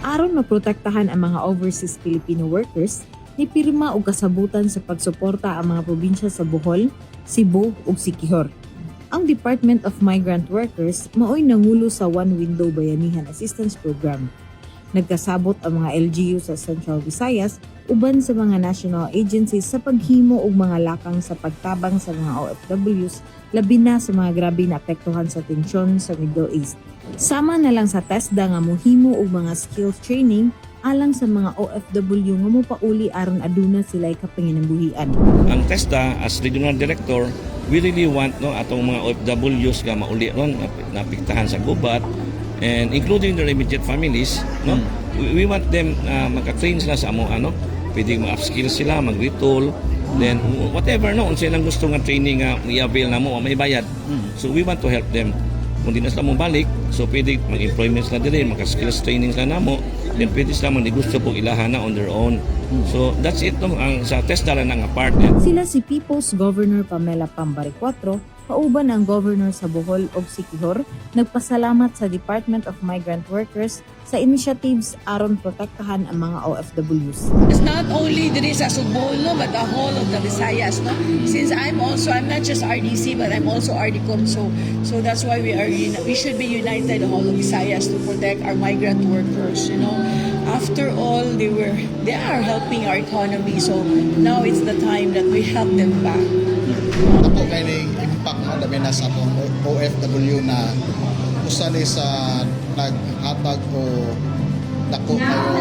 Aron maprotektahan ang mga overseas Filipino workers, nipirma og kasabutan sa pagsuporta ang mga probinsya sa Bohol, Cebu ug Siquijor. Ang Department of Migrant Workers maoy nangulo sa One Window Bayanihan Assistance Program. Nagkasabot ang mga LGU sa Central Visayas uban sa mga national agencies sa paghimo og mga lakang sa pagtabang sa mga OFWs, labi na sa mga grabe na apektuhan sa tensyon sa Middle East. Sama na lang sa TESDA nga mohimo og mga skills training alang sa mga OFW nga mopauli aron aduna sila'y kapanginambuhian. Ang TESDA as regional director, we really want atong mga OFWs nga mauli ron napiktahan sa gubat, and including their immediate families, we want them magka-train sila sa pwedeng ma-upskill sila, mag-retool, then whatever unsa lang gusto nga training nga i-avail namo may bayad. So we want to help them. Kung di na sila mong so pwede mag-employment sila din, magka-skills training sila namo, then pwede sila mag-negosyo po ilahan na on their own. So that's it ang sa TESDA lang nga part. Sila si People's Governor Pamela Pambari 4, kauban ang Governor sa Bohol ug Siquijor, nagpasalamat sa Department of Migrant Workers sa initiatives aron protektahan ang mga OFWs. It's not only diri sa Subo, but the whole of the Visayas. Since I'm not just RDC, but I'm also RDCOM. So that's why we should be united, the whole of Visayas, to protect our migrant workers. After all, they are helping our economy. So now it's the time that we help them back. Ako kay impact na labi na sa atong OFW na usa ni sa naghatag o dako kayo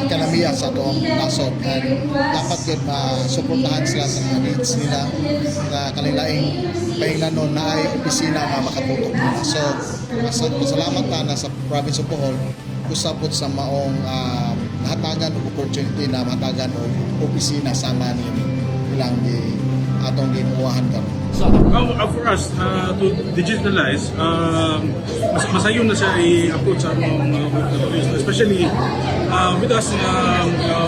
kanamiya sa atong nasod, and dapat yun suportahan sila sa mga needs nila na kanilaing paingnanon na ay opisina na makatutok nila. So pasalamat na sa province of Bohol usapot sa maong hatagan o opportunity na matagan o opisina sama ni ilang atong gibuhahan karon. For us to digitalize, masayon na siya i-approach sa mga OFWs, especially with us,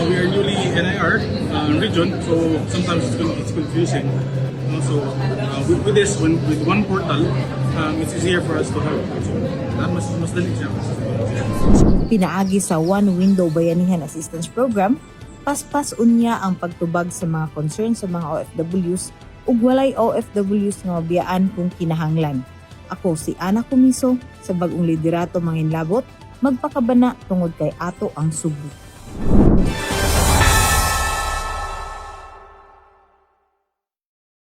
we are newly NIR region, so sometimes it's confusing. So with this, with one portal, it's easier for us to have. Mas dali siya. Pinaagi sa One Window Bayanihan Assistance Program, paspas unya ang pagtubag sa mga concern sa mga OFWs ug walay OFWs nga mabiyaan kung kinahanglan. Ako si Ana Comiso sa bagong liderato manginlabot, magpakabana tungod kay ato ang Subo.